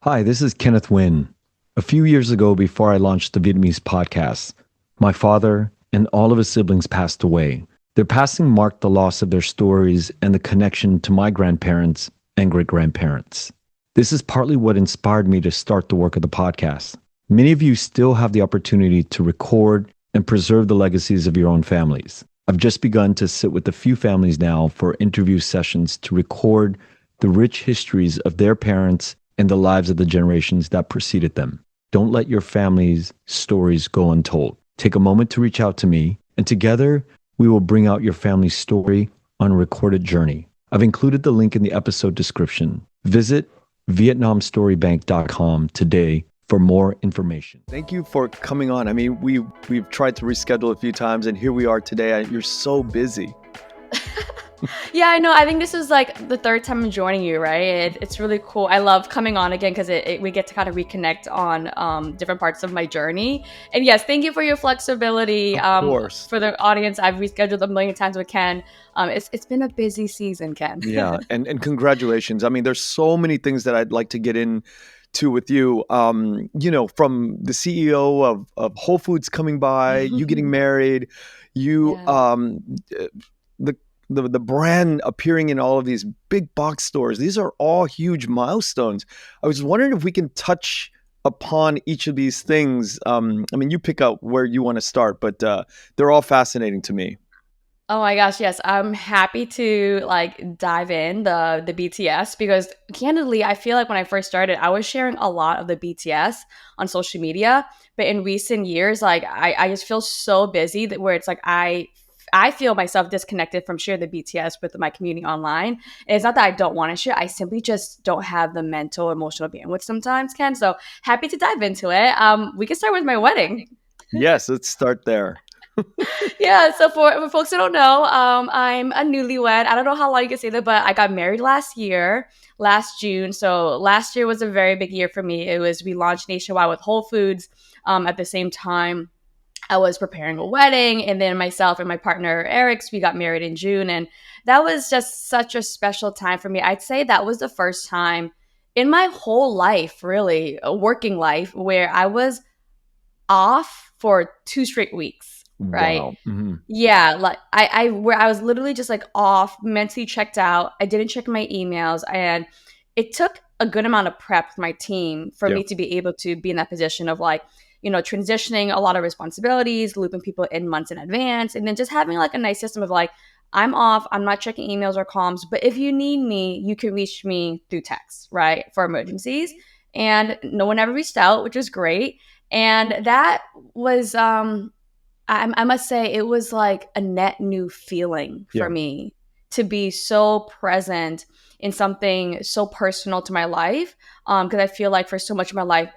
Hi, this is Kenneth Nguyen. A few years ago, before I launched the Vietnamese podcast, my father and all of his siblings passed away. Their passing marked the loss of their stories and the connection to my grandparents and great grandparents. This is partly what inspired me to start the work of the podcast. Many of you still have the opportunity to record and preserve the legacies of your own families. I've just begun to sit with a few families now for interview sessions to record the rich histories of their parents and the lives of the generations that preceded them. Don't let your family's stories go untold. Take a moment to reach out to me, and together we will bring out your family's story on a recorded journey. I've included the link in the episode description. Visit vietnamstorybank.com today for more information. Thank you for coming on. I mean, we've tried to reschedule a few times, and here we are today. You're so busy. Yeah, I know. I think this is like the third time I'm joining you, right? It's really cool. I love coming on again because we get to kind of reconnect on different parts of my journey. And yes, thank you for your flexibility. Of course. For the audience, I've rescheduled a million times with Ken. It's been a busy season, Ken. Yeah, and congratulations. I mean, there's so many things that I'd like to get into with you. From the CEO of Whole Foods coming by, you getting married, you Yeah. the brand appearing in all of these big box stores. These are all huge milestones. I was wondering if we can touch upon each of these things. I mean, you pick out where you want to start, but they're all fascinating to me. Oh my gosh, yes. I'm happy to like dive in the BTS because candidly, I feel like when I first started, I was sharing a lot of the BTS on social media, but in recent years, like I just feel so busy that where it's like I feel myself disconnected from sharing the BTS with my community online. And it's not that I don't want to share, I simply just don't have the mental, emotional bandwidth sometimes, Ken. So happy to dive into it. We can start with my wedding. Yes, let's start there. Yeah, so for folks who don't know, I'm a newlywed. I don't know how long you can say that, but I got married last year, last June. So last year was a very big year for me. We launched nationwide with Whole Foods. At the same time, I was preparing a wedding, and then myself and my partner Eric's, we got married in June, and that was just such a special time for me. I'd say that was the first time in my whole life, really, a working life, where I was off for 2 straight weeks, right? Wow. Mm-hmm. Yeah, like where I was literally just like off, mentally checked out. I didn't check my emails, and it took a good amount of prep with my team for Yeah. me to be able to be in that position of like, transitioning a lot of responsibilities, looping people in months in advance, and then just having like a nice system of like, I'm off, I'm not checking emails or comms, but if you need me, you can reach me through text, right? For emergencies. And no one ever reached out, which was great. And that was I must say it was like a net new feeling for Yeah. me to be so present in something so personal to my life. Because I feel like for so much of my life,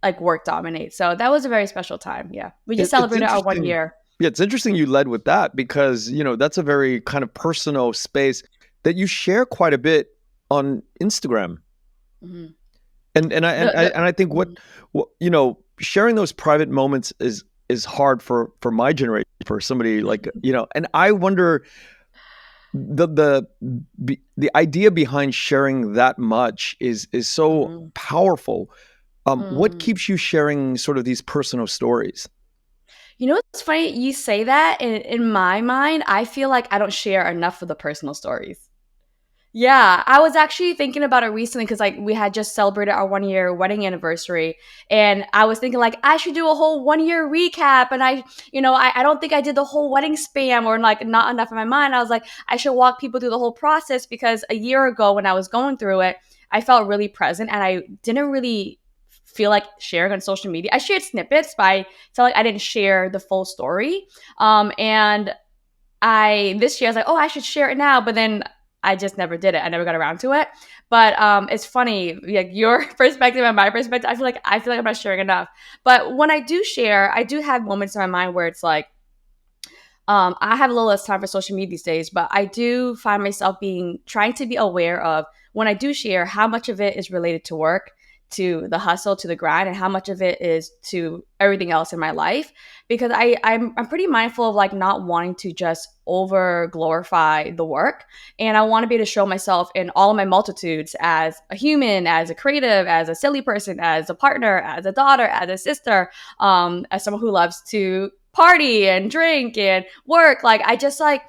like work dominates. So that was a very special time. Yeah. We just It's celebrated our one interesting. year. Yeah, it's interesting you led with that because, that's a very kind of personal space that you share quite a bit on Instagram. Hmm. And I think Mhm. sharing those private moments is hard for my generation, for somebody like, and I wonder the idea behind sharing that much is so Mhm. powerful. What Mhm. keeps you sharing sort of these personal stories? You know what's funny? You say that, and in my mind, I feel like I don't share enough of the personal stories. Yeah, I was actually thinking about it recently because like we had just celebrated our 1 year wedding anniversary, and I was thinking like I should do a whole 1 year recap, and I don't think I did the whole wedding spam or like not enough in my mind. I was like I should walk people through the whole process because a year ago when I was going through it, I felt really present and I didn't really feel like sharing on social media. I shared snippets, but I felt like I didn't share the full story. And I this year I was like, oh, I should share it now, but then I just never did it. I never got around to it. But it's funny, like your perspective and my perspective. I feel like I'm not sharing enough. But when I do share, I do have moments in my mind where it's like, I have a little less time for social media these days, but I do find myself trying to be aware of when I do share how much of it is related to work to the hustle, to the grind, and how much of it is to everything else in my life. Because I'm pretty mindful of like not wanting to just over glorify the work, and I want to be able to show myself in all of my multitudes as a human, as a creative, as a silly person, as a partner, as a daughter, as a sister, as someone who loves to party and drink and work. Like I just like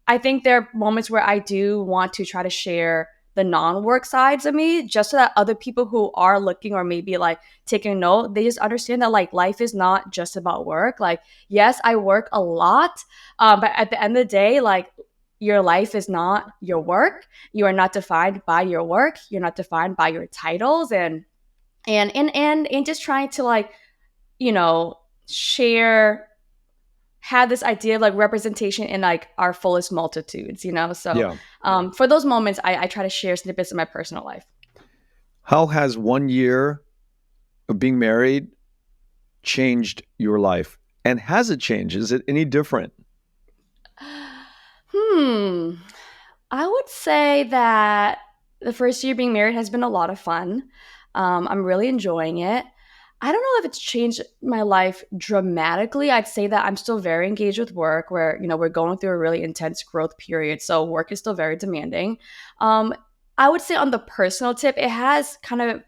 I think there are moments where I do want to try to share the non-work sides of me just so that other people who are looking or maybe like taking note, they just understand that like life is not just about work. Like, yes, I work a lot, but at the end of the day, like your life is not your work. You are not defined by your work. You're not defined by your titles and just trying to like, you know, share had this idea of like representation in like our fullest multitudes, you know? So Yeah. for those moments, I try to share snippets of my personal life. How has 1 year of being married changed your life? And has it changed? Is it any different? Hmm. I would say that the first year being married has been a lot of fun. I'm really enjoying it. I don't know if it's changed my life dramatically. I'd say that I'm still very engaged with work, where you know we're going through a really intense growth period, so work is still very demanding. Um, I would say on the personal tip, it has kind of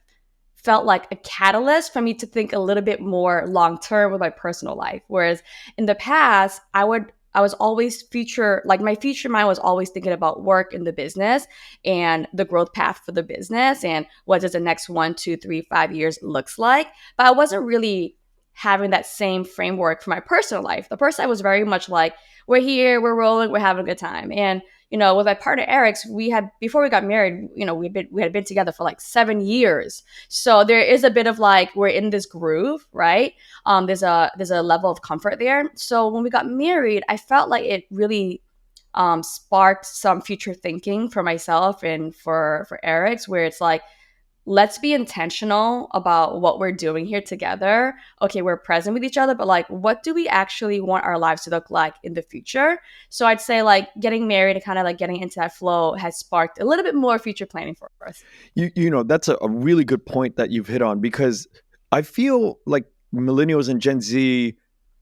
felt like a catalyst for me to think a little bit more long term with my personal life. Whereas in the past, I was always future like my future mind was always thinking about work in the business and the growth path for the business and what does the next 1, 2, 3, 5 years looks like. But I wasn't really having that same framework for my personal life. The person I was very much like, we're here, we're rolling, we're having a good time. And you know, with my partner Eric's, we had before we got married, you know, we had been together for like 7 years. So there is a bit of like we're in this groove, right? There's a level of comfort there. So when we got married, I felt like it really sparked some future thinking for myself and for Eric's, where it's like let's be intentional about what we're doing here together. Okay, we're present with each other, but like, what do we actually want our lives to look like in the future? So I'd say like getting married and kind of like getting into that flow has sparked a little bit more future planning for us. You know, that's a really good point that you've hit on because I feel like millennials and Gen Z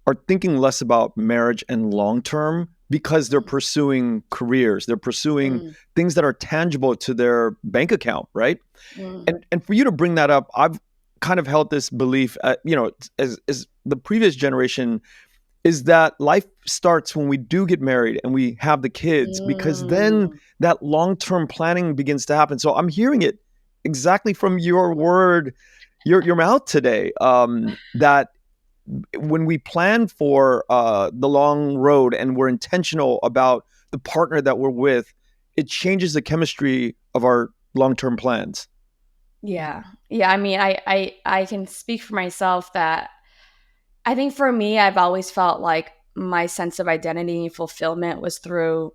are thinking less about marriage and long term because they're pursuing careers, they're pursuing Mm, things that are tangible to their bank account, right? mm, And for you to bring that up, I've kind of held this belief, you know, as the previous generation is that life starts when we do get married and we have the kids because then mm. that long-term planning begins to happen. So I'm hearing it exactly from your word, your mouth today, that when we plan for the long road and we're intentional about the partner that we're with, it changes the chemistry of our long-term plans. Yeah. Yeah. I mean, I can speak for myself that I think for me, I've always felt like my sense of identity and fulfillment was through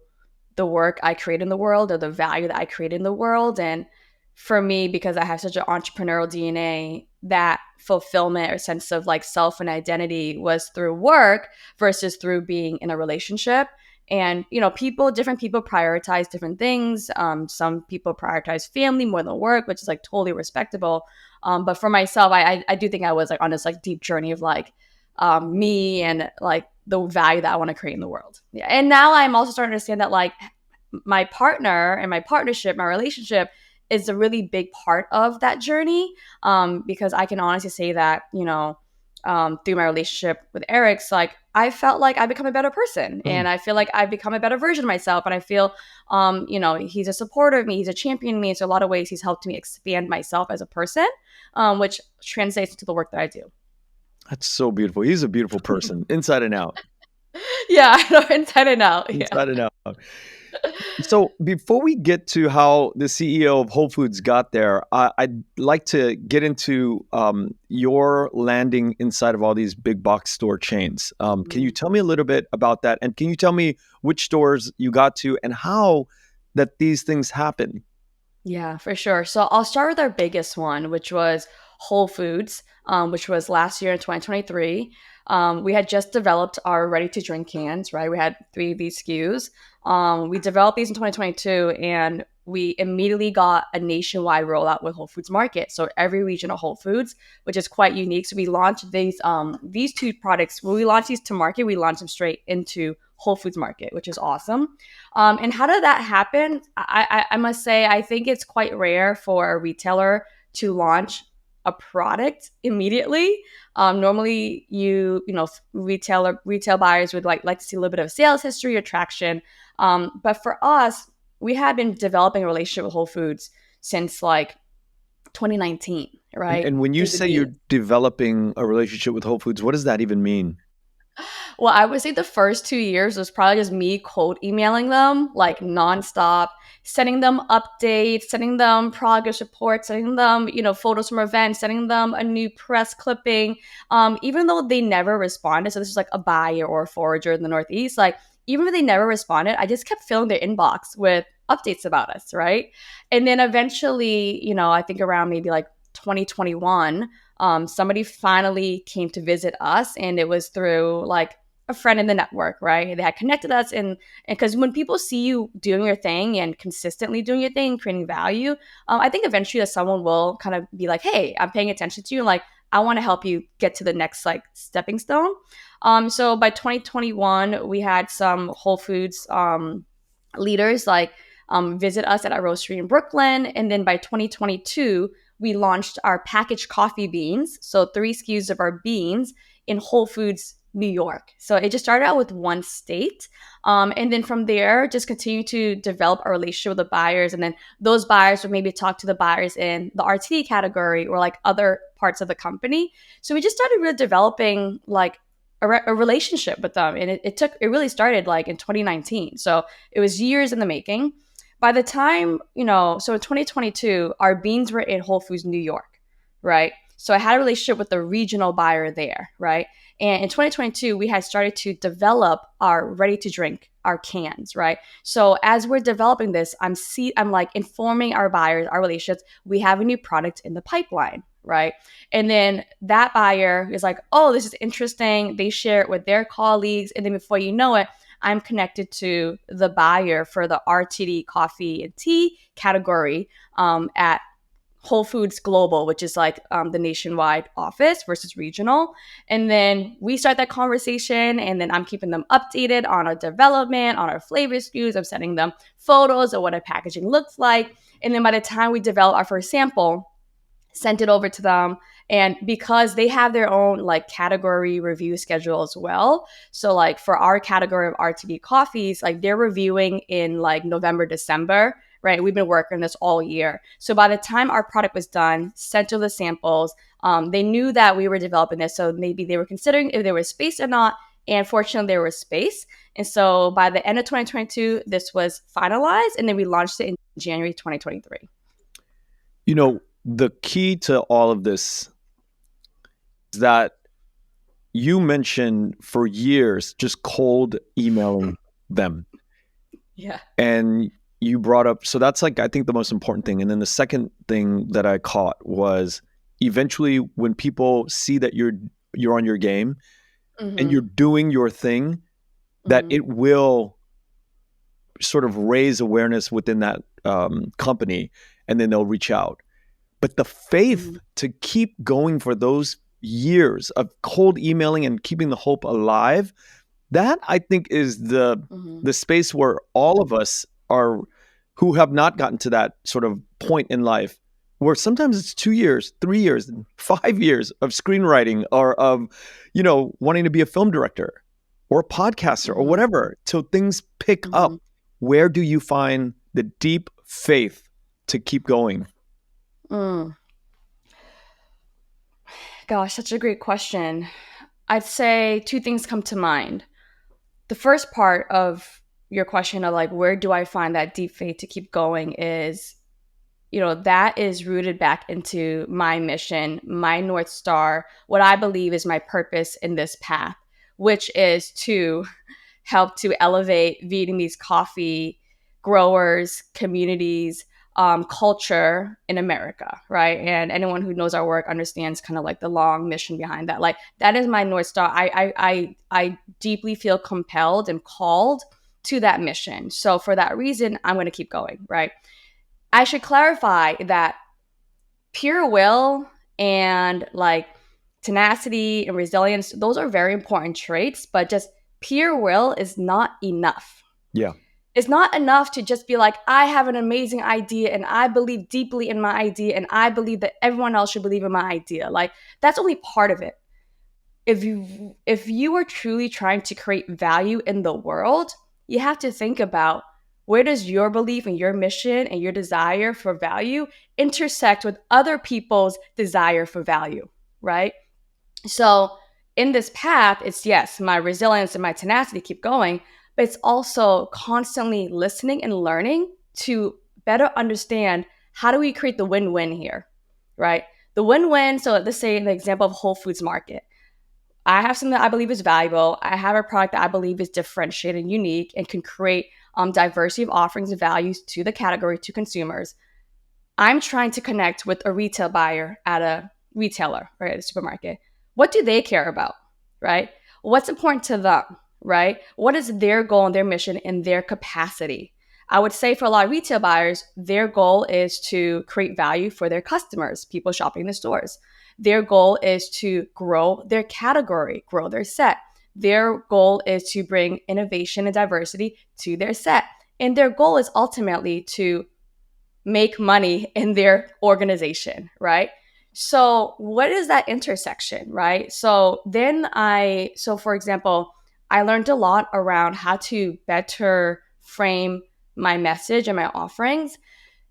the work I create in the world or the value that I create in the world. And for me, because I have such an entrepreneurial DNA, that fulfillment or sense of like self and identity was through work versus through being in a relationship. And you know, different people prioritize different things. Some people prioritize family more than work, which is like totally respectable. But for myself, I do think I was like on this like deep journey of like me and like the value that I want to create in the world. Yeah. And now I'm also starting to understand that like my partner and my partnership, my relationship is a really big part of that journey. Because I can honestly say that, you know, through my relationship with Eric's, like I felt like I become a better person Mm. and I feel like I've become a better version of myself. And I feel, you know, he's a supporter of me, he's a champion of me. So a lot of ways he's helped me expand myself as a person, which translates to the work that I do. That's so beautiful. He's a beautiful person, inside and out. Yeah, I know, inside and out. Yeah. Inside and out. So before we get to how the CEO of Whole Foods got there, I'd like to get into your landing inside of all these big box store chains. Can you Mm. tell me a little bit about that? And can you tell me which stores you got to and how that these things happen? Yeah, for sure. So I'll start with our biggest one, which was Whole Foods, which was last year in 2023. We had just developed our ready to drink cans, right? We had three of these SKUs. We developed these in 2022, and we immediately got a nationwide rollout with Whole Foods Market. So every region of Whole Foods, which is quite unique. So we launched these two products. When we launched these to market, we launched them straight into Whole Foods Market, which is awesome. And how did that happen? I must say, I think it's quite rare for a retailer to launch a product immediately. Normally, retail buyers would like to see a little bit of sales history or traction. But for us, we had been developing a relationship with Whole Foods since like 2019, right? And when you Through the say you're beginning. developing a relationship with Whole Foods, what does that even mean? Well, I would say the first 2 years was probably just me cold emailing them like nonstop, sending them updates, sending them progress reports, sending them, photos from events, sending them a new press clipping. Even though they never responded, so this is like a buyer or a forager in the Northeast, like even if they never responded, I just kept filling their inbox with updates about us, right? And then eventually, I think around maybe like 2021, somebody finally came to visit us, and it was through like a friend in the network, right? They had connected us, and because when people see you doing your thing and consistently doing your thing, creating value, I think eventually that someone will kind of be like, "Hey, I'm paying attention to you. Like, I want to help you get to the next like stepping stone." So by 2021, we had some Whole Foods leaders like visit us at our roastery in Brooklyn, and then by 2022, we launched our packaged coffee beans, so 3 SKUs of our beans in Whole Foods New York. So it just started out with one state. And then from there, just continue to develop a relationship with the buyers. And then those buyers would maybe talk to the buyers in the RTD category or like other parts of the company. So we just started really developing like a relationship with them. And it really started like in 2019. So it was years in the making. By the time, so in 2022, our beans were in Whole Foods New York, right? So I had a relationship with the regional buyer there, right? And in 2022, we had started to develop our ready to drink, our cans, right? So as we're developing this, I'm like informing our buyers, our relationships, we have a new product in the pipeline, right? And then that buyer is like, oh, this is interesting. They share it with their colleagues. And then before you know it, I'm connected to the buyer for the RTD coffee and tea category at Whole Foods Global, which is like the nationwide office versus regional. And then we start that conversation, and then I'm keeping them updated on our development, on our flavor SKUs. I'm sending them photos of what our packaging looks like. And then by the time we develop our first sample, sent it over to them. And because they have their own like category review schedule as well, so like for our category of RTD coffees, like they're reviewing in like November, December, right? We've been working on this all year. So by the time our product was done, sent to the samples, they knew that we were developing this. So maybe they were considering if there was space or not. And fortunately, there was space. And so by the end of 2022, this was finalized. And then we launched it in January 2023. The key to all of this is that you mentioned for years just cold emailing them. Yeah. And you brought up, so that's like, I think the most important thing. And then the second thing that I caught was eventually when people see that you're on your game and you're doing your thing, that it will sort of raise awareness within that company, and then they'll reach out. But the faith to keep going for those years of cold emailing and keeping the hope alive, that I think is the space where all of us are who have not gotten to that sort of point in life where sometimes it's 2 years, 3 years, 5 years of screenwriting or of, wanting to be a film director or a podcaster or whatever till things pick up. Where do you find the deep faith to keep going? Gosh, such a great question. I'd say two things come to mind. The first part of your question of like, where do I find that deep faith to keep going is, that is rooted back into my mission, my North Star, what I believe is my purpose in this path, which is to help to elevate Vietnamese coffee growers, communities, culture in America, right? And anyone who knows our work understands kind of like the long mission behind that. Like that is my North Star. I deeply feel compelled and called to that mission. So for that reason, I'm going to keep going, right? I should clarify that pure will and like tenacity and resilience, those are very important traits, but just pure will is not enough. Yeah. It's not enough to just be like, I have an amazing idea and I believe deeply in my idea and I believe that everyone else should believe in my idea. Like, that's only part of it. If you are truly trying to create value in the world, you have to think about, where does your belief and your mission and your desire for value intersect with other people's desire for value, right? So in this path, it's, yes, my resilience and my tenacity keep going, but it's also constantly listening and learning to better understand, how do we create the win-win here, right? The win-win. So let's say in the example of Whole Foods Market, I have something that I believe is valuable. I have a product that I believe is differentiated and unique and can create diversity of offerings and values to the category, to consumers. I'm trying to connect with a retail buyer at a retailer or at a supermarket. What do they care about, right? What's important to them, right? What is their goal and their mission and their capacity? I would say for a lot of retail buyers, their goal is to create value for their customers, people shopping in the stores. Their goal is to grow their category, grow their set. Their goal is to bring innovation and diversity to their set. And their goal is ultimately to make money in their organization, right? So, what is that intersection, right? So for example, I learned a lot around how to better frame my message and my offerings.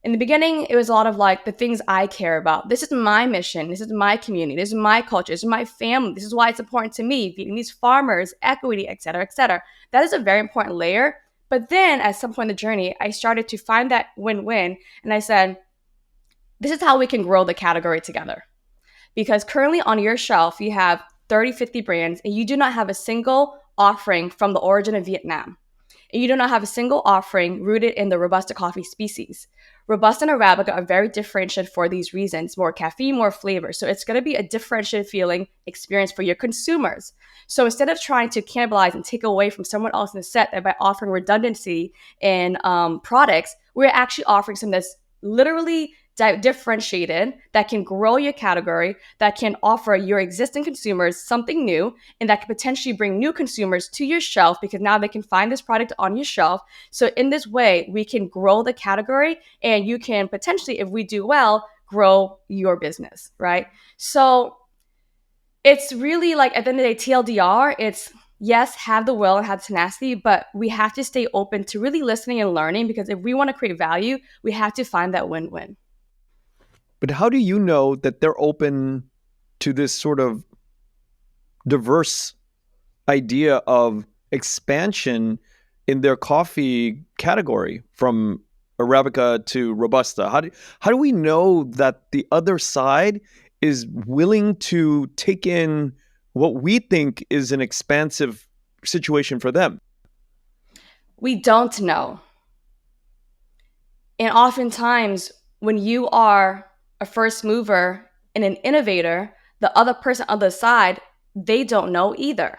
In the beginning, it was a lot of like the things I care about. This is my mission. This is my community. This is my culture. This is my family. This is why it's important to me. Vietnamese farmers, equity, et cetera, et cetera. That is a very important layer. But then at some point in the journey, I started to find that win-win. And I said, this is how we can grow the category together. Because currently on your shelf, you have 30, 50 brands, and you do not have a single offering from the origin of Vietnam. And you do not have a single offering rooted in the Robusta coffee species. Robusta and Arabica are very differentiated for these reasons: more caffeine, more flavor. So it's going to be a differentiated feeling experience for your consumers. So instead of trying to cannibalize and take away from someone else in the set that by offering redundancy in products, we're actually offering something that's literally differentiated, that can grow your category, that can offer your existing consumers something new, and that can potentially bring new consumers to your shelf because now they can find this product on your shelf. So in this way, we can grow the category, and you can potentially, if we do well, grow your business, right? So it's really like, at the end of the day, TLDR, it's, yes, have the will and have tenacity, but we have to stay open to really listening and learning, because if we want to create value, we have to find that win-win. But how do you know that they're open to this sort of diverse idea of expansion in their coffee category from Arabica to Robusta? How do we know that the other side is willing to take in what we think is an expansive situation for them? We don't know. And oftentimes, when you are a first mover and an innovator, the other person on the side, they don't know either.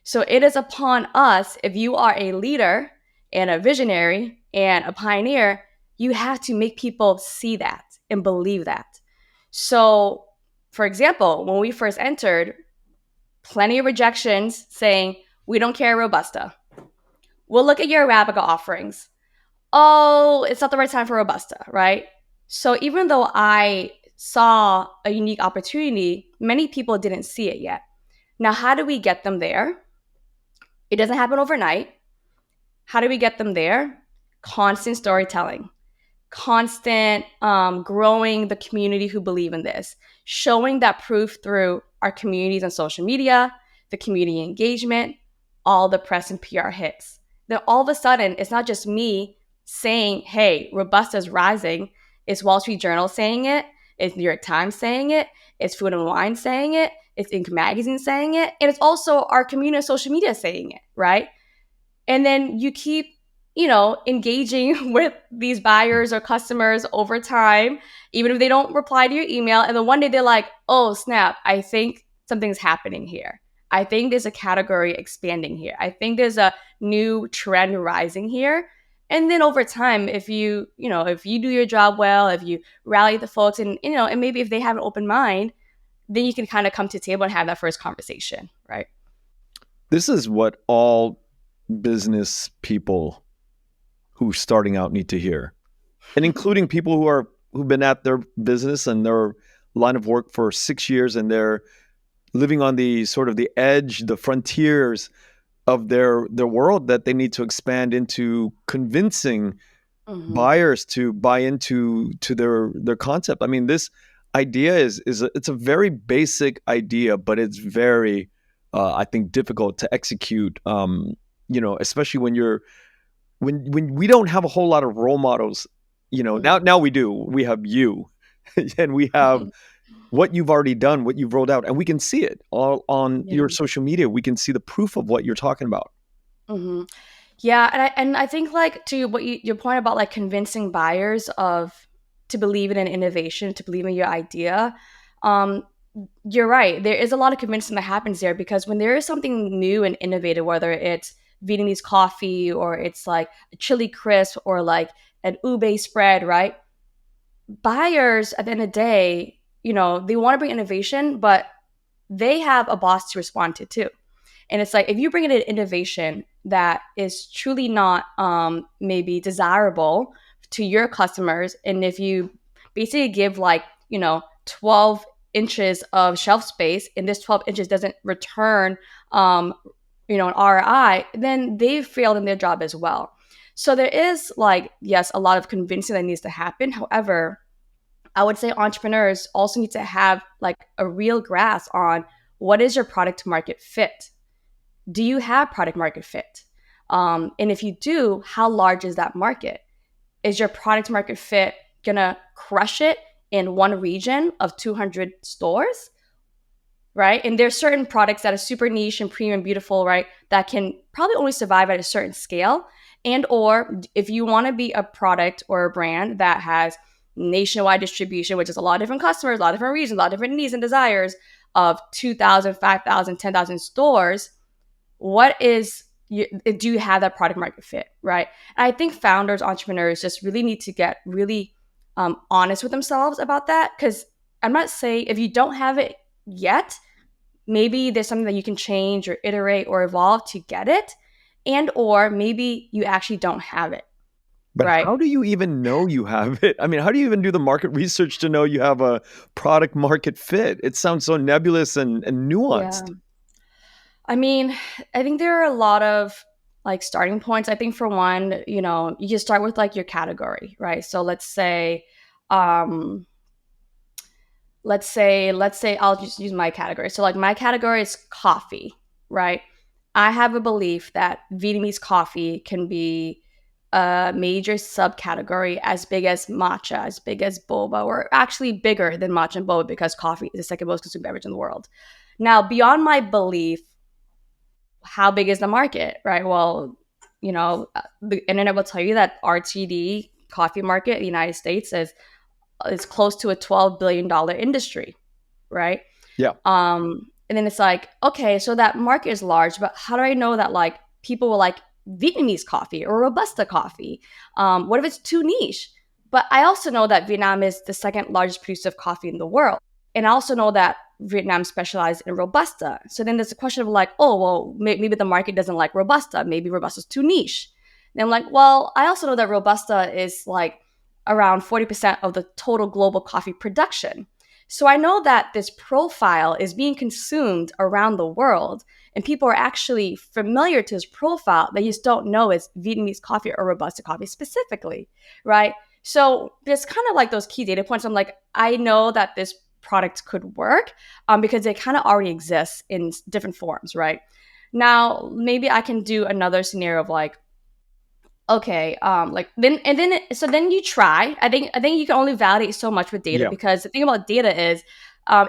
So it is upon us, if you are a leader and a visionary and a pioneer, you have to make people see that and believe that. So, for example, when we first entered, plenty of rejections saying, we don't carry Robusta. We'll look at your Arabica offerings. Oh, it's not the right time for Robusta, right? So even though I saw a unique opportunity, many people didn't see it yet. Now, how do we get them there? It doesn't happen overnight. How do we get them there? Constant storytelling, constant growing the community who believe in this, showing that proof through our communities on social media, the community engagement, all the press and PR hits. Then all of a sudden, it's not just me saying, hey, Robusta's rising. It's Wall Street Journal saying it. It's New York Times saying it. It's Food and Wine saying it. It's Inc. Magazine saying it. And it's also our community on social media saying it, right? And then you keep, engaging with these buyers or customers over time, even if they don't reply to your email. And then one day they're like, oh, snap, I think something's happening here. I think there's a category expanding here. I think there's a new trend rising here. And then over time, if if you do your job well, if you rally the folks, and and maybe if they have an open mind, then you can kind of come to the table and have that first conversation, right? This is what all business people who starting out need to hear, and including people who've been at their business and their line of work for 6 years, and they're living on the sort of the edge, the frontiers of their world, that they need to expand into convincing Hmm. buyers to buy into their concept. I mean, this idea it's a very basic idea, but it's very I think difficult to execute. Especially when we don't have a whole lot of role models. Hmm. Now we do. We have you, and we have what you've already done, what you've rolled out, and we can see it all on Yeah. your social media. We can see the proof of what you're talking about. Hmm. Yeah, and I think like to what your point about like convincing buyers of to believe in an innovation, to believe in your idea. Um, you're right. There is a lot of convincing that happens there because when there is something new and innovative, whether it's Vietnamese coffee or it's like a chili crisp or like an ube spread, right? Buyers at the end of the day, they want to bring innovation, but they have a boss to respond to too. And it's like if you bring in an innovation that is truly not maybe desirable to your customers, and if you basically give like 12 inches of shelf space, and this 12 inches doesn't return an ROI, then they've failed in their job as well. So there is like yes, a lot of convincing that needs to happen. However, I would say entrepreneurs also need to have like a real grasp on what is your product market fit. Do you have product market fit? And if you do, how large is that market? Is your product market fit gonna crush it in one region of 200 stores? Right? And there's certain products that are super niche and premium, beautiful, right? That can probably only survive at a certain scale. And or if you want to be a product or a brand that has nationwide distribution, which is a lot of different customers, a lot of different regions, a lot of different needs and desires of 2,000, 5,000, 10,000 stores, what is do you have that product market fit, right? And I think founders, entrepreneurs just really need to get really honest with themselves about that, because I'm not saying if you don't have it yet, maybe there's something that you can change or iterate or evolve to get it, and or maybe you actually don't have it, But right? how do you even know you have it? I mean, how do you even do the market research to know you have a product market fit? It sounds so nebulous and Yeah. nuanced. I mean, I think there are a lot of like starting points. I think for one, you just start with like your category, right? So um let's say I'll just use my category. So like my category is coffee, right? I have a belief that Vietnamese coffee can be a major subcategory as big as matcha, as big as boba, or actually bigger than matcha and boba because coffee is the second most consumed beverage in the world. Now, beyond my belief, how big is the market, right? Well, the internet will tell you that RTD coffee market in the United States is close to a $12 billion industry, right? Yeah. And then it's like, okay, so that market is large, but how do I know that like people will like Vietnamese coffee or Robusta coffee? What if it's too niche? But I also know that Vietnam is the second largest producer of coffee in the world. And I also know that Vietnam specialized in Robusta. So then there's a question of like, oh, well, maybe the market doesn't like Robusta. Maybe Robusta is too niche. And I'm like, well, I also know that Robusta is like around 40% of the total global coffee production. So I know that this profile is being consumed around the world, and people are actually familiar to this profile. They just don't know it's Vietnamese coffee or Robusta coffee specifically, right? So there's kind of like those key data points. I'm like, I know that this product could work because it kind of already exists in different forms, right? Now, maybe I can do another scenario of like, okay, like then you try. I think you can only validate so much with data, Yeah. because the thing about data is,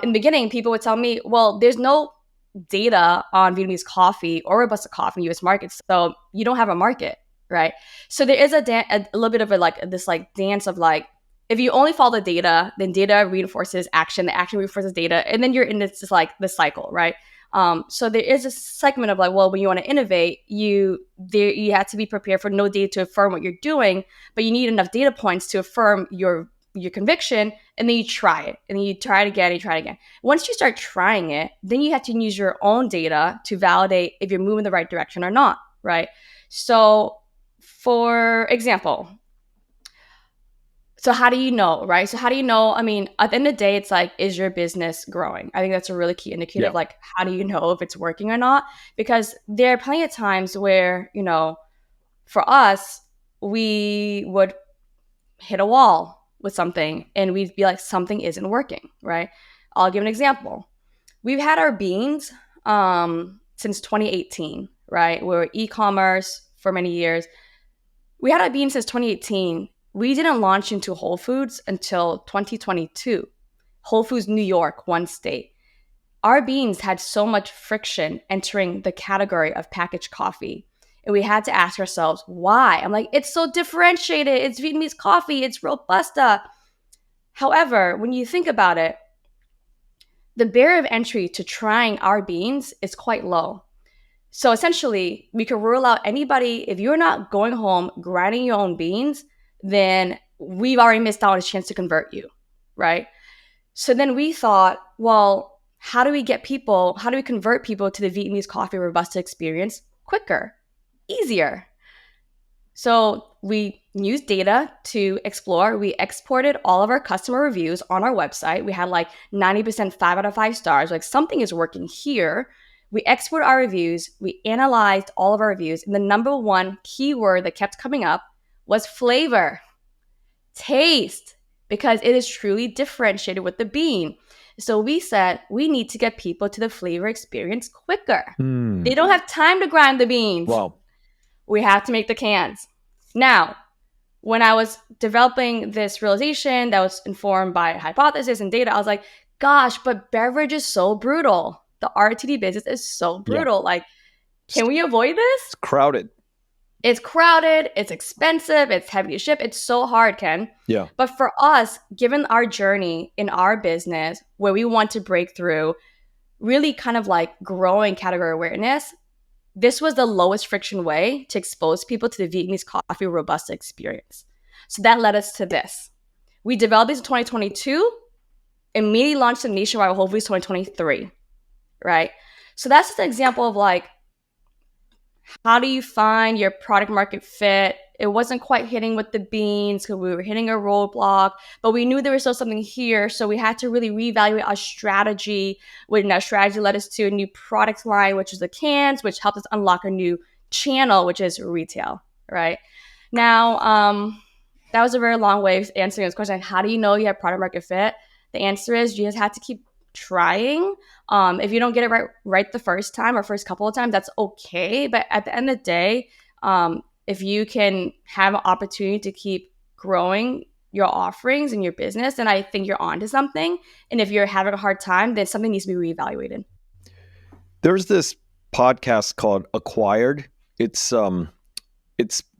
in the beginning, people would tell me, well, there's no data on Vietnamese coffee or Robusta coffee in U.S. markets, so you don't have a market, right? So there is a little bit of a like this like dance of like if you only follow the data, then data reinforces action, the action reinforces data, and then you're in this like the cycle, right? So there is a segment of like, well, when you want to innovate, you have to be prepared for no data to affirm what you're doing, but you need enough data points to affirm your conviction, and then you try it, and then you try it again, and you try it again. Once you start trying it, then you have to use your own data to validate if you're moving the right direction or not, right? So, for example, so how do you know, right? So how do you know? I mean, at the end of the day, it's like, is your business growing? I think that's a really key indicator of like, how do you know if it's working or not? Because there are plenty of times where, for us, we would hit a wall with something and we'd be like, something isn't working, right? I'll give an example. We've had our beans since 2018, right? We were e-commerce for many years. We had our beans since 2018. We didn't launch into Whole Foods until 2022. Whole Foods New York, one state. Our beans had so much friction entering the category of packaged coffee. And we had to ask ourselves, why? I'm like, it's so differentiated. It's Vietnamese coffee. It's Robusta. However, when you think about it, the barrier of entry to trying our beans is quite low. So essentially, we could rule out anybody. If you're not going home grinding your own beans, then we've already missed out on a chance to convert you, right? So then we thought, well, how do we convert people to the Vietnamese coffee Robusta experience quicker, easier? So we used data to explore. We exported all of our customer reviews on our website. We had like 90% 5 out of 5 stars. Like, something is working here. We exported our reviews. We analyzed all of our reviews. And the number one keyword that kept coming up was flavor, taste, because it is truly differentiated with the bean. So we said we need to get people to the flavor experience quicker. They don't have time to grind the beans. Wow. We have to make the cans. Now, when I was developing this realization that was informed by hypothesis and data, I was like, gosh, but beverage is so brutal. The RTD business is so brutal. Like, can we avoid this? It's crowded. It's crowded. It's expensive. It's heavy to ship. It's so hard, Ken. Yeah. But for us, given our journey in our business, where we want to break through, really kind of like growing category awareness, this was the lowest friction way to expose people to the Vietnamese coffee Robusta experience. So that led us to this. We developed this in 2022, immediately launched them nationwide with Whole Foods 2023, right? So that's just an example of like, how do you find your product market fit? It wasn't quite hitting with the beans because we were hitting a roadblock, but we knew there was still something here. So we had to really reevaluate our strategy. When our strategy led us to a new product line, which is the cans, which helped us unlock a new channel, which is retail, right? Now, that was a very long way of answering this question. How do you know you have product market fit? The answer is you just have to keep trying. If you don't get it right the first time or first couple of times, that's okay. But at the end of the day, if you can have an opportunity to keep growing your offerings and your business, then I think you're onto something. And if you're having a hard time, then something needs to be reevaluated. There's this podcast called Acquired. It's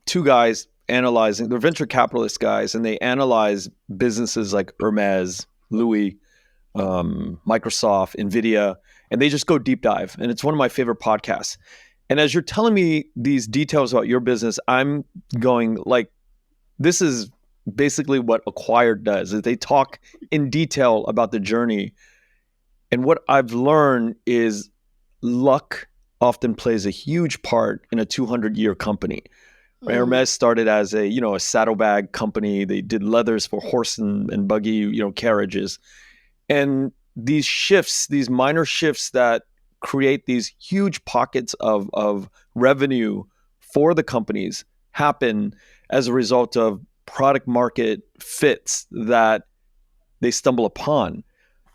two guys analyzing, they're venture capitalist guys, and they analyze businesses like Hermes, Louis, Microsoft, NVIDIA, and they just go deep dive. And it's one of my favorite podcasts. And as you're telling me these details about your business, I'm going like, this is basically what Acquired does, is they talk in detail about the journey. And what I've learned is luck often plays a huge part in a 200-year company. Hermes started as a saddlebag company. They did leathers for horse and buggy, carriages. And these shifts, these minor shifts that create these huge pockets of revenue for the companies happen as a result of product market fits that they stumble upon.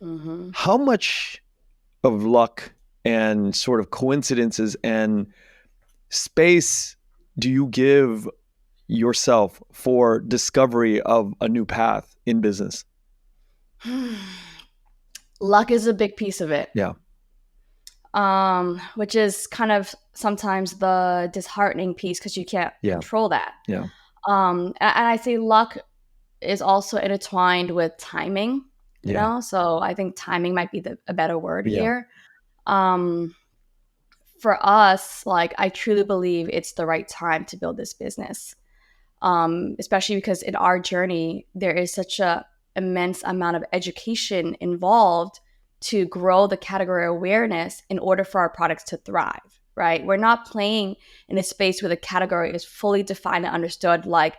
Mm-hmm. How much of luck and sort of coincidences and space do you give yourself for discovery of a new path in business? Luck is a big piece of it. Yeah. Which is kind of sometimes the disheartening piece because you can't control that. Yeah. And I say luck is also intertwined with timing, you Yeah. know? So I think timing might be a better word Yeah. here. Um, for us, like, I truly believe it's the right time to build this business, especially because in our journey, there is such a immense amount of education involved to grow the category awareness in order for our products to thrive, right? We're not playing in a space where the category is fully defined and understood like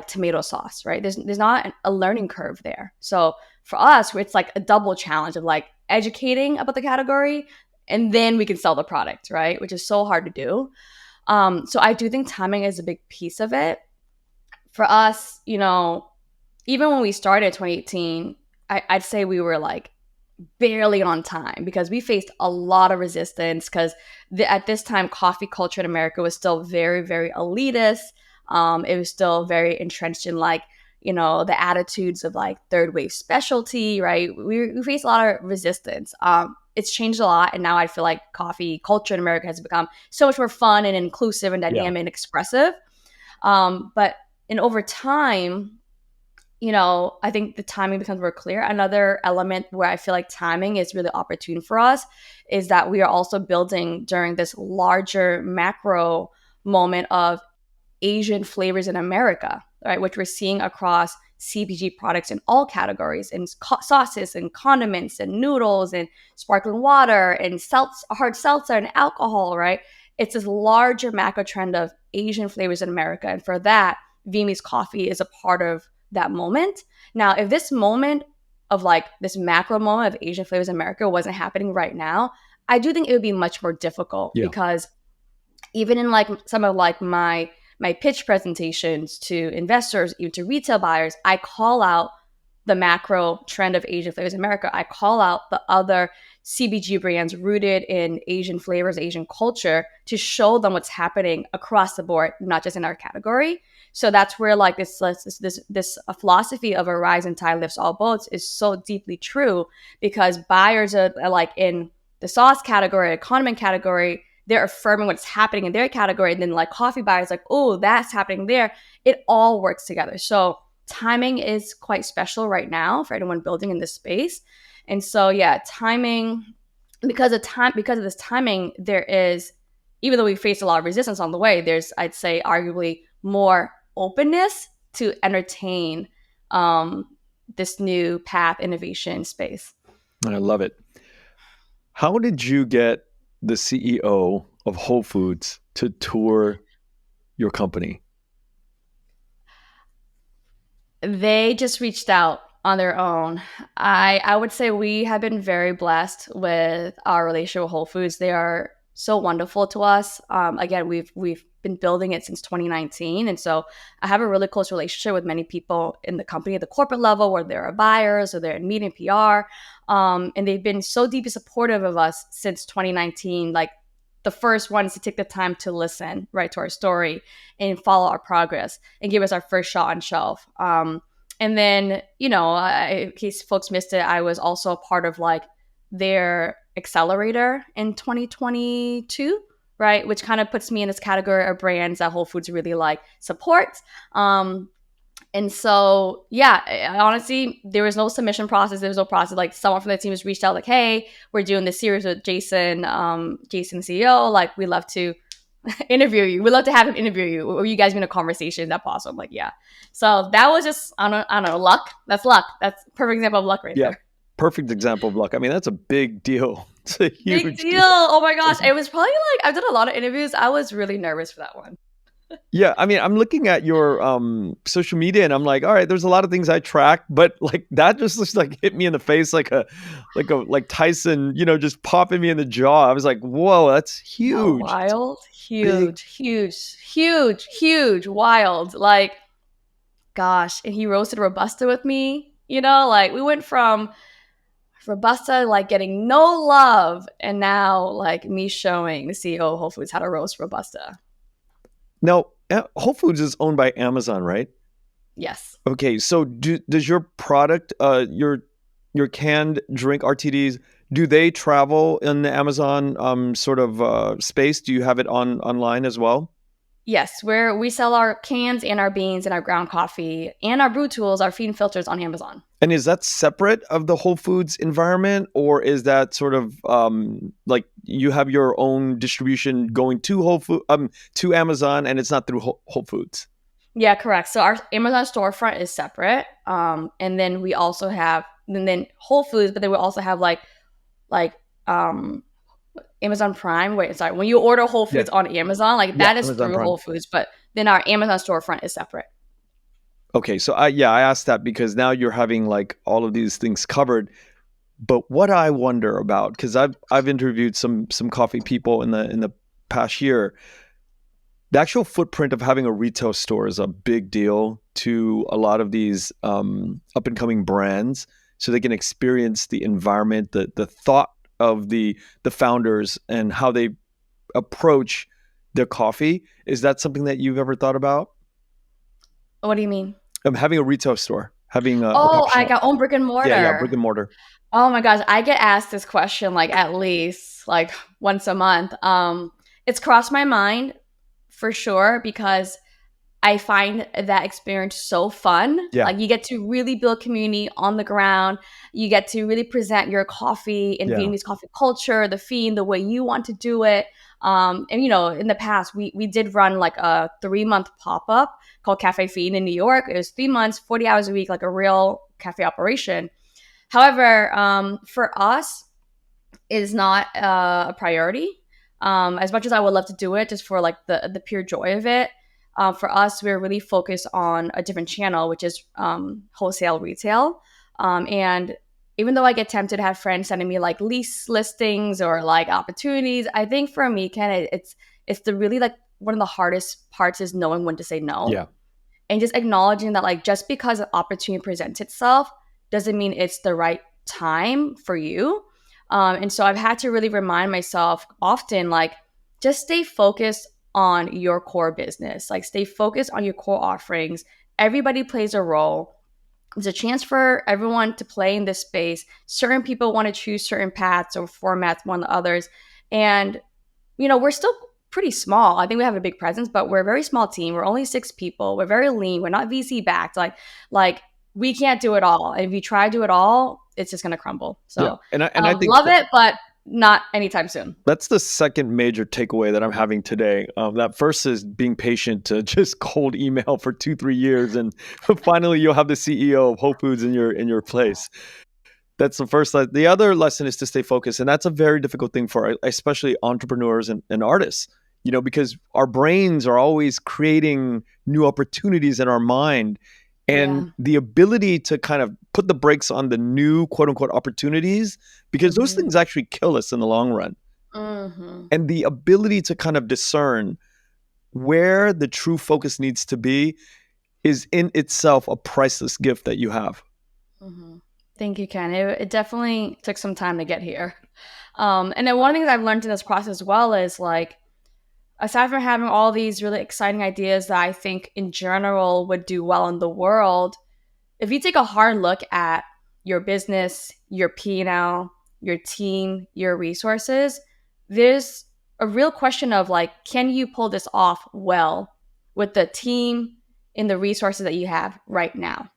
tomato sauce, right? There's not a learning curve there. So for us, it's like a double challenge of like educating about the category and then we can sell the product, right? Which is so hard to do. So I do think timing is a big piece of it. For us, you know, even when we started 2018, I'd say we were like barely on time because we faced a lot of resistance because at this time coffee culture in America was still very, very elitist. It was still very entrenched in like, you know, the attitudes of like third wave specialty, right? We faced a lot of resistance. It's changed a lot, and now I feel like coffee culture in America has become so much more fun and inclusive and Yeah. dynamic and expressive. But and over time, you know, I think the timing becomes more clear. Another element where I feel like timing is really opportune for us is that we are also building during this larger macro moment of Asian flavors in America, right? Which we're seeing across CPG products in all categories, in sauces and condiments and noodles and sparkling water and hard seltzer and alcohol, right? It's this larger macro trend of Asian flavors in America. And for that, Vietnamese coffee is a part of that moment. Now, if this moment of like this macro moment of Asian flavors in America wasn't happening right now, I do think it would be much more difficult Yeah. because even in like some of like my pitch presentations to investors, even to retail buyers, I call out the macro trend of Asian flavors in America. I call out the other CBG brands rooted in Asian flavors, Asian culture to show them what's happening across the board, not just in our category. So that's where like this philosophy of a rising tide lifts all boats is so deeply true because buyers are like in the sauce category, condiment category, they're affirming what's happening in their category. And then like coffee buyers like, oh, that's happening there. It all works together. So timing is quite special right now for anyone building in this space. And so yeah, timing, because of this timing, there is, even though we faced a lot of resistance on the way, there's, I'd say, arguably more openness to entertain this new path innovation space. I love it. How did you get the CEO of Whole Foods to tour your company? They just reached out on their own. I would say we have been very blessed with our relationship with Whole Foods. They are so wonderful to us. Again, we've been building it since 2019, and so I have a really close relationship with many people in the company at the corporate level, where there are buyers or they're in media and PR, and they've been so deeply supportive of us since 2019. Like the first ones to take the time to listen right to our story and follow our progress and give us our first shot on shelf. And then, you know, in case folks missed it, I was also a part of like their accelerator in 2022, right? Which kind of puts me in this category of brands that Whole Foods really like supports. And so, yeah, honestly, there was no submission process. There was no process. Like someone from the team was reached out, like, "Hey, we're doing this series with Jason, Jason CEO. Like, we love to interview you. We'd love to have him interview you. Or you guys been in a conversation? That possible?" I'm like, yeah. So that was just, I don't know, luck. That's luck. That's a perfect example of luck right Yeah. there. Perfect example of luck. I mean, that's a big deal. It's a Big huge deal. deal. Oh my gosh. It was probably like, I've done a lot of interviews. I was really nervous for that one. Yeah, I mean, I'm looking at your social media and I'm like, all right, there's a lot of things I track, but like that just looks like hit me in the face like Tyson, you know, just popping me in the jaw. I was like, whoa, that's That huge. It's wild. big. Huge, wild. Like, gosh. And he roasted Robusta with me. You know, like we went from Robusta like getting no love, and now like me showing the CEO of Whole Foods how to roast Robusta. Now, Whole Foods is owned by Amazon, right? Yes. Okay, so does your product, your canned drink RTDs, do they travel in the Amazon sort of space? Do you have it online as well? Yes, we sell our cans and our beans and our ground coffee and our brew tools, our feed and filters on Amazon. And is that separate of the Whole Foods environment, or is that sort of like you have your own distribution going to to Amazon, and it's not through Whole Foods? Yeah, correct. So our Amazon storefront is separate, and then we also have and then Whole Foods, but then we also have like um Amazon Prime. Wait, sorry. When you order Whole Yeah, Foods on Amazon, like yeah, that is Amazon through Prime. Whole Foods, but then our Amazon storefront is separate. Okay, so I asked that because now you're having like all of these things covered. But what I wonder about, because I've interviewed some coffee people in the past year, the actual footprint of having a retail store is a big deal to a lot of these up and coming brands, so they can experience the environment, the thought of the founders and how they approach their coffee. Is that something that you've ever thought about? What do you mean? Having a retail store, having a Oh, coffee like shop. our own brick and Yeah, brick mortar. and mortar. Oh my gosh, I get asked this question like at least like once a month. It's crossed my mind for sure because I find that experience so fun. Yeah, Like you get to really build community on the ground. You get to really present your coffee and yeah, Vietnamese coffee culture, the fiend, the way you want to do it. And in the past we did run like a 3 month pop up called Cafe Fiend in New York. It was 3 months, 40 hours a week, like a real cafe operation. However, for us, it is not a priority. As much as I would love to do it, just for like the pure joy of it, for us, we're really focused on a different channel, which is wholesale retail. And even though I get tempted to have friends sending me like lease listings or like opportunities, I think for me, Ken, it's the really like one of the hardest parts is knowing when to say no yeah. and just acknowledging that like just because an opportunity presents itself doesn't mean it's the right time for you. And so I've had to really remind myself often like just stay focused on your core business, like stay focused on your core offerings. Everybody plays a role. There's a chance for everyone to play in this space. Certain people want to choose certain paths or formats more than others. And we're still pretty small. I think we have a big presence, but we're a very small team. We're only 6 people. We're very lean. We're not VC backed. Like we can't do it all. And if you try to do it all, it's just gonna crumble. Yeah, So and I think love it, but not anytime soon. that's the second major takeaway that I'm having today. That first is being patient to just cold email for 2 3 years, and finally you'll have the CEO of Whole Foods in your place. That's the first. The other lesson is to stay focused, and that's a very difficult thing for especially entrepreneurs and artists. Because our brains are always creating new opportunities in our mind, and Yeah. the ability to kind of put the brakes on the new quote unquote opportunities, because those Hmm. things actually kill us in the long run, Hmm. and the ability to kind of discern where the true focus needs to be is in itself a priceless gift that you have. Hmm. Thank you, Ken. It definitely took some time to get here. And then one of the things I've learned in this process as well is like aside from having all these really exciting ideas that I think in general would do well in the world, if you take a hard look at your business, your P&L, your team, your resources, there's a real question of like, can you pull this off well with the team and the resources that you have right now?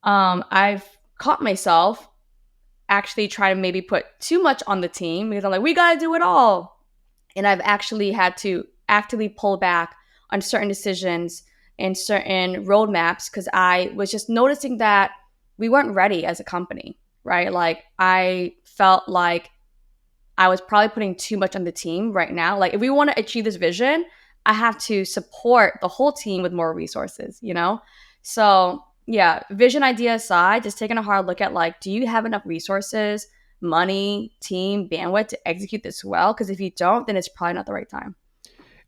I've caught myself actually trying to maybe put too much on the team because I'm like, we got to do it all. And I've actually had to actively pull back on certain decisions and certain roadmaps because I was just noticing that we weren't ready as a company, right? Like I felt like I was probably putting too much on the team right now. Like if we want to achieve this vision, I have to support the whole team with more resources. So yeah, vision idea aside, just taking a hard look at like, do you have enough resources, money, team, bandwidth to execute this well? Because if you don't, then it's probably not the right time.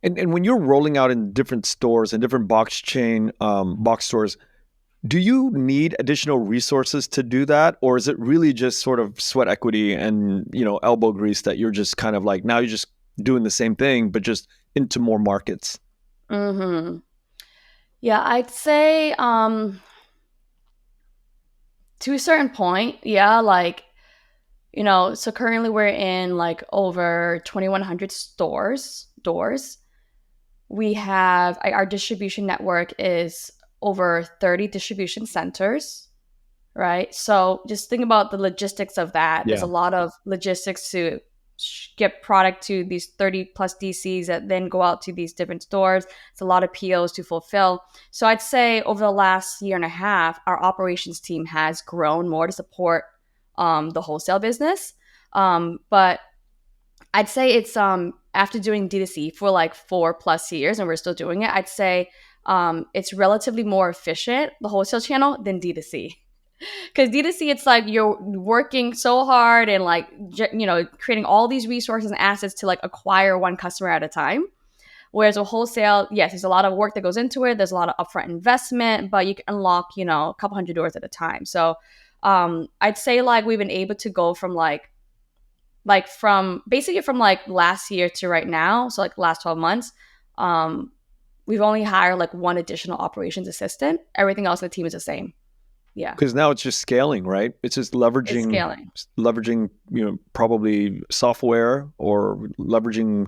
And when you're rolling out in different stores and different box stores, do you need additional resources to do that, or is it really just sort of sweat equity and elbow grease that you're just kind of like now you're just doing the same thing but just into more markets? Hmm. Yeah, I'd say to a certain point, yeah, like so currently we're in like over 2,100 stores doors. We have our distribution network is over 30 distribution centers, right? So just think about the logistics of that. There's a Yeah. lot of logistics to get product to these 30 plus DCs that then go out to these different stores. It's a lot of POs to fulfill. So I'd say over the last year and a half, our operations team has grown more to support the wholesale business. But I'd say it's after doing D2C for like 4+ years and we're still doing it, I'd say it's relatively more efficient, the wholesale channel, than D2C. Because D2C, it's like you're working so hard and like, creating all these resources and assets to like acquire one customer at a time. Whereas with wholesale, yes, there's a lot of work that goes into it. There's a lot of upfront investment, but you can unlock, a couple hundred doors at a time. So I'd say like we've been able to go from from basically from like last year to right now, so like last 12 months, we've only hired like one additional operations assistant. Everything else in the team is the same. Yeah. Because now it's just scaling, right? It's just It's leveraging, scaling. probably software or leveraging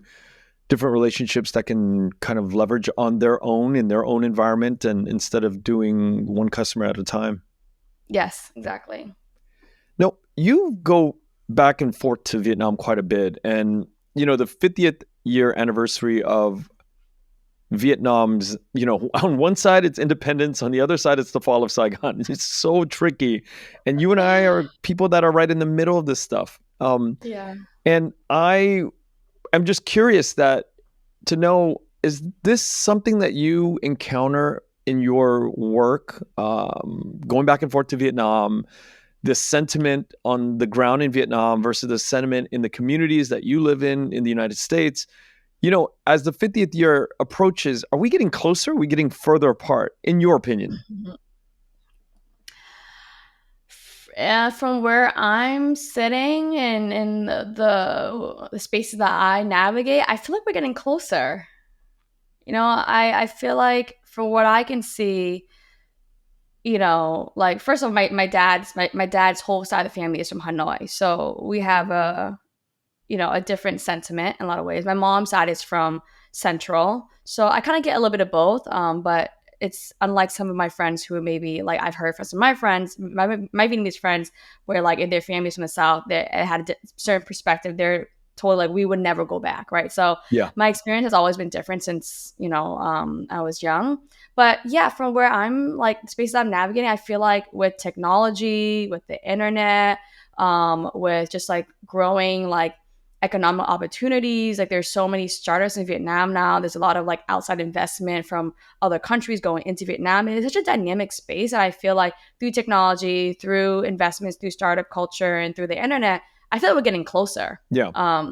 different relationships that can kind of leverage on their own in their own environment, and instead of doing one customer at a time. Yes, exactly. No, you go back and forth to Vietnam quite a bit, and the 50th year anniversary of Vietnam's, on one side it's independence, on the other side it's the fall of Saigon. It's so tricky. And you and I are people that are right in the middle of this stuff. Yeah. And I am just curious to know, is this something that you encounter in your work, going back and forth to Vietnam, the sentiment on the ground in Vietnam versus the sentiment in the communities that you live in the United States? As the 50th year approaches, are we getting closer? Are we getting further apart, in your opinion? From where I'm sitting and in the spaces that I navigate, I feel like we're getting closer. I feel like from what I can see, like first of all, my dad's whole side of the family is from Hanoi, so we have a different sentiment in a lot of ways. My mom's side is from Central, so I kind of get a little bit of both. But it's unlike some of my friends who maybe like I've heard from some of my friends, my Vietnamese friends, where like if their family's from the South, they had a certain perspective. They're told like we would never go back, right? So Yeah. my experience has always been different since I was young. But yeah, from where I'm like the spaces I'm navigating, I feel like with technology, with the internet, with just like growing like economic opportunities. Like there's so many startups in Vietnam now. There's a lot of like outside investment from other countries going into Vietnam. And it's such a dynamic space. And I feel like through technology, through investments, through startup culture, and through the internet, I feel like we're getting closer. Yeah.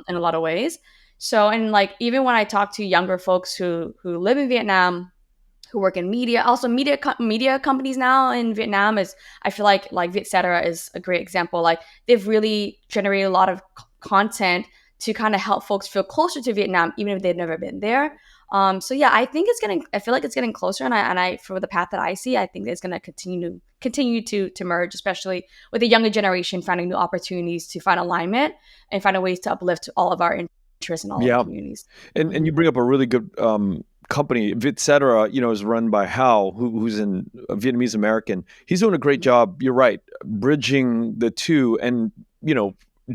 In a lot of ways. So, and like even when I talk to younger folks who live in Vietnam, who work in media, also media companies now in Vietnam, is I feel like Vietcetera is a great example. Like they've really generated a lot of content to kind of help folks feel closer to Vietnam, even if they've never been there. So yeah, I think I feel like it's getting closer, and I for the path that I see, I think it's going to continue to merge, especially with the younger generation finding new opportunities to find alignment and find a ways to uplift all of our interests in all of the Yeah. communities. And you bring up a really good company. Vietcetera, is run by Hao, who's a Vietnamese American. He's doing a great job. You're right, bridging the two, and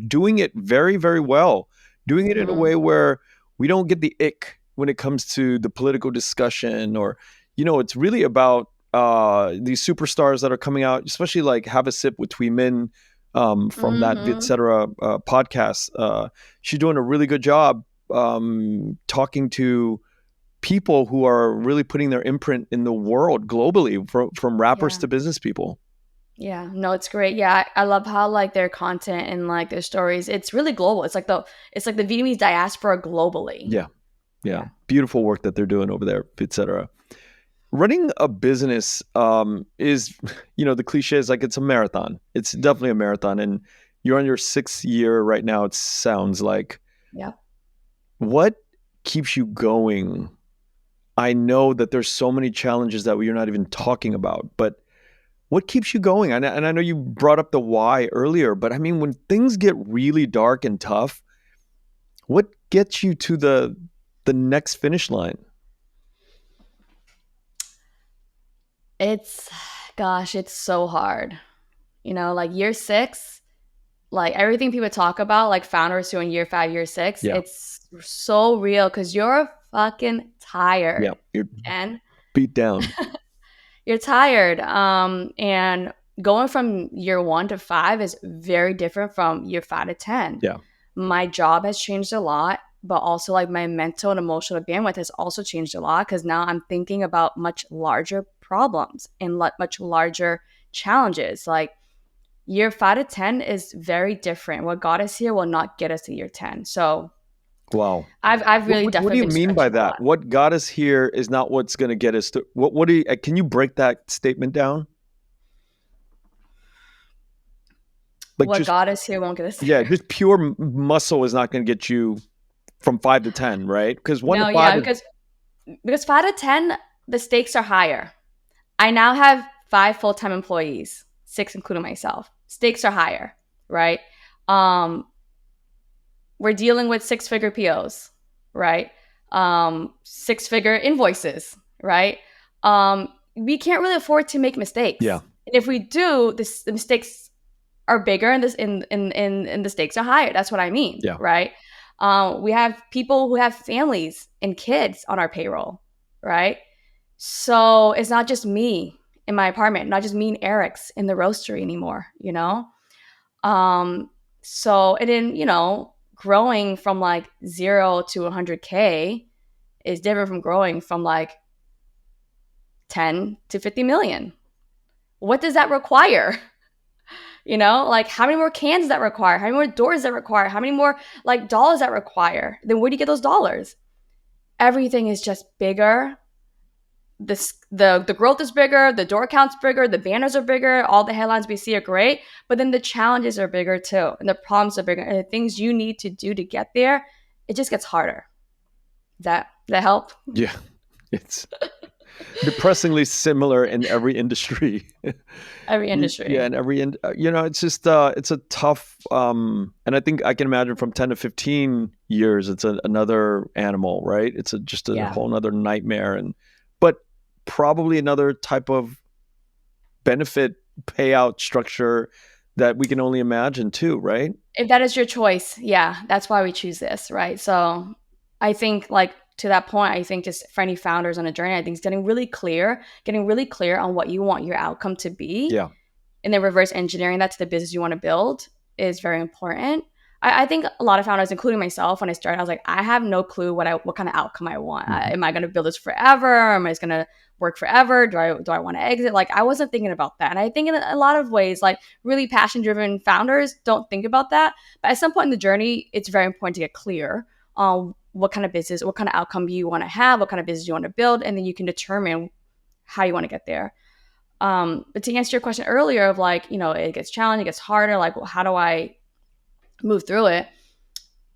doing it very, very well. Doing it in a way where we don't get the ick when it comes to the political discussion, or it's really about these superstars that are coming out, especially like Have a Sip with Thuy Minh, from that Vietcetera podcast. She's doing a really good job talking to people who are really putting their imprint in the world globally, from rappers to business people. Yeah, no, it's great. Yeah, I love how like their content and like their stories. It's really global. It's like the Vietnamese diaspora globally. Yeah. Beautiful work that they're doing over there, etc. Running a business is, the cliche is like it's a marathon. It's definitely a marathon, and you're on your 6th year right now. It sounds like. Yeah. What keeps you going? I know that there's so many challenges that we're not even talking about, but what keeps you going? And I know you brought up the why earlier, but I mean, when things get really dark and tough, what gets you to the next finish line? It's, gosh, it's so hard. Like year six, like everything people talk about, like founders who are in year five, year six, Yeah. it's so real because you're fucking Yeah. tired, You're and beat down. you're tired. And going from year 1 to 5 is very different from year 5 to 10. Yeah. My job has changed a lot, but also like my mental and emotional bandwidth has also changed a lot because now I'm thinking about much larger problems and much larger challenges. Like year 5 to 10 is very different. What got us here will not get us to year 10. So Wow. I've What, really what do definitely you been mean by stretching a that? lot. What got us here is not what's going to get us to what do you, can you break that statement down? Like What just, got us here won't get us yeah, there. just pure muscle is not going to get you from 5 to 10, right? Because one to No, five yeah, is, because 5 to 10, the stakes are higher. I now have 5 full-time employees, 6 including myself. Stakes are higher, right? Um, we're dealing with six-figure POs, right? Six-figure invoices, right? We can't really afford to make yeah, mistakes. And if we do, the mistakes are bigger and this in the stakes are higher. That's what I mean, yeah, right? We have people who have families and kids on our payroll, right? So it's not just me in my apartment, not just me and Eric's in the roastery anymore. Um, so and then, growing from like 0 to 100K is different from growing from like 10 to 50 million. What does that require? Like how many more cans does that require? How many more doors does that require? How many more like dollars that require? Then where do you get those dollars? Everything is just bigger. The growth is bigger, the door count's bigger, the banners are bigger, all the headlines we see are great, but then the challenges are bigger too, and the problems are bigger, and the things you need to do to get there, it just gets harder. That help? yeah. It's depressingly similar in every industry. Every Yeah, industry. in every it's just it's a tough and I think I can imagine from 10 to 15 years it's another animal, right? It's just a Yeah. whole another nightmare, and but probably another type of benefit payout structure that we can only imagine too, right? If that is your choice, yeah, that's why we choose this, right? So I think like to that point, I think just for any founders on a journey, I think it's getting really clear on what you want your outcome to be, Yeah. and then reverse engineering that to the business you want to build is very important. I think a lot of founders, including myself, when I started, I was like, I have no clue what kind of outcome I want. Mhm. Am I going to build this forever? Am I just going to work forever? Do I want to exit? Like I wasn't thinking about that, and I think in a lot of ways, like really passion driven founders don't think about that. But at some point in the journey, it's very important to get clear on what kind of business, what kind of outcome you want to have, what kind of business you want to build, and then you can determine how you want to get there. But to answer your question earlier of like, it gets challenging, it gets harder, like, well, how do I move through it?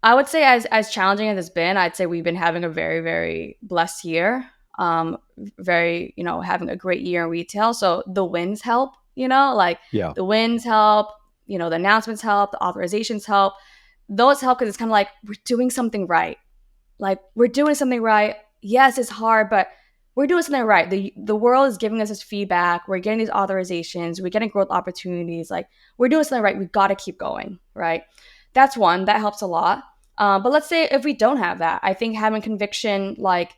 I would say as challenging as it's been, I'd say we've been having a very, very blessed year. Very, having a great year in retail. So the wins help, like Yeah. the wins help, the announcements help, the authorizations help. Those help because it's kind of like we're doing something right. Like we're doing something right. Yes, it's hard, but we're doing something right. The world is giving us this feedback. We're getting these authorizations. We're getting growth opportunities. Like we're doing something right. We got to keep going, right? That's one that helps a lot. But let's say if we don't have that, I think having conviction, like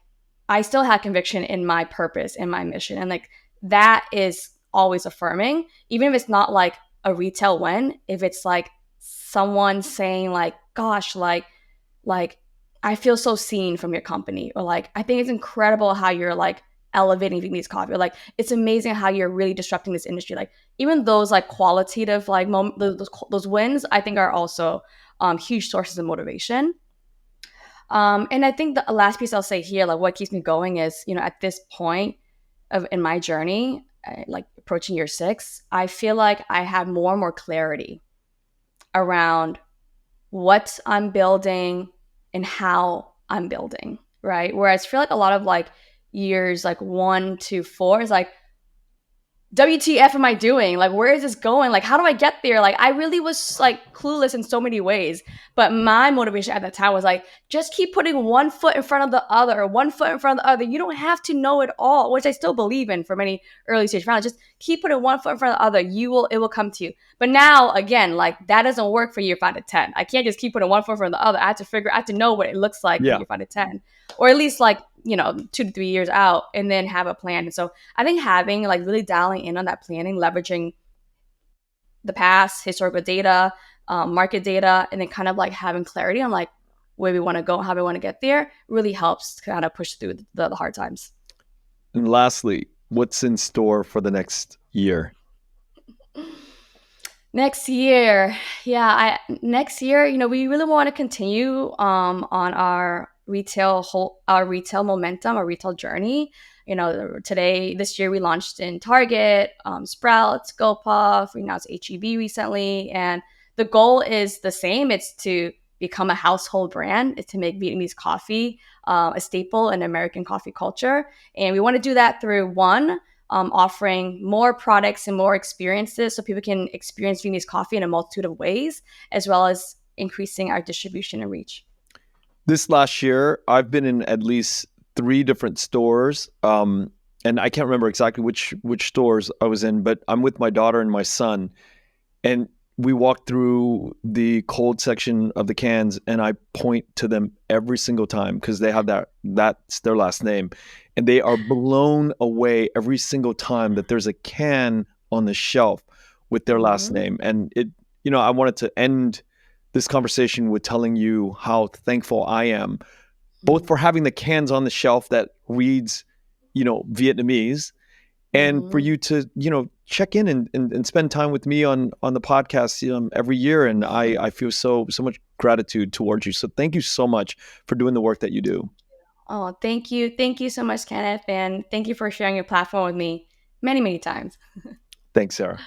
I still had conviction in my purpose and my mission, and like that is always affirming, even if it's not like a retail win. If it's like someone saying like, "Gosh, like I feel so seen from your company," or like I think it's incredible how you're like elevating Vietnamese coffee, or like it's amazing how you're really disrupting this industry. Like even those like qualitative like those wins, I think are also huge sources of motivation. And I think the last piece I'll say here, like what keeps me going is, at this point of in my journey, like approaching year 6, I feel like I have more and more clarity around what I'm building and how I'm building, right? Whereas I feel like a lot of like years like 1 to 4 is like WTF am I doing? Like, where is this going? Like, how do I get there? Like, I really was like clueless in so many ways. But my motivation at that time was like, just keep putting one foot in front of the other, one foot in front of the other. You don't have to know it all, which I still believe in for many early stage founders. Just keep putting one foot in front of the other. It will come to you. But now, again, like that doesn't work for year 5 to 10. I can't just keep putting one foot in front of the other. I have to know what it looks like for Yeah. year 5 to 10, or at least like, 2 to 3 years out, and then have a plan. And so I think having like really dialing in on that planning, leveraging the past, historical data, market data, and then kind of like having clarity on like where we want to go, how we want to get there, really helps to kind of push through the hard times. And lastly, what's in store for the next year? Next year, yeah, next year, we really want to continue on our retail momentum, our retail journey. This year we launched in Target, Sprouts, GoPuff. We announced HEB recently, and the goal is the same. It's to become a household brand. It's to make Vietnamese coffee a staple in American coffee culture, and we want to do that through one, offering more products and more experiences so people can experience Vietnamese coffee in a multitude of ways, as well as increasing our distribution and reach. This last year, I've been in at least three different stores. And I can't remember exactly which stores I was in, but I'm with my daughter and my son, and we walk through the cold section of the cans, and I point to them every single time because they have that's their last name, and they are blown away every single time that there's a can on the shelf with their last Mm-hmm. name. And I wanted to end this conversation with telling you how thankful I am both for having the cans on the shelf that reads, Vietnamese, and for Mm-hmm. you to check in and spend time with me on the podcast every year. And I feel so much gratitude towards you, so thank you so much for doing the work that you do. Oh, thank you so much, Kenneth, and thank you for sharing your platform with me many, many times. Thanks, Sarah.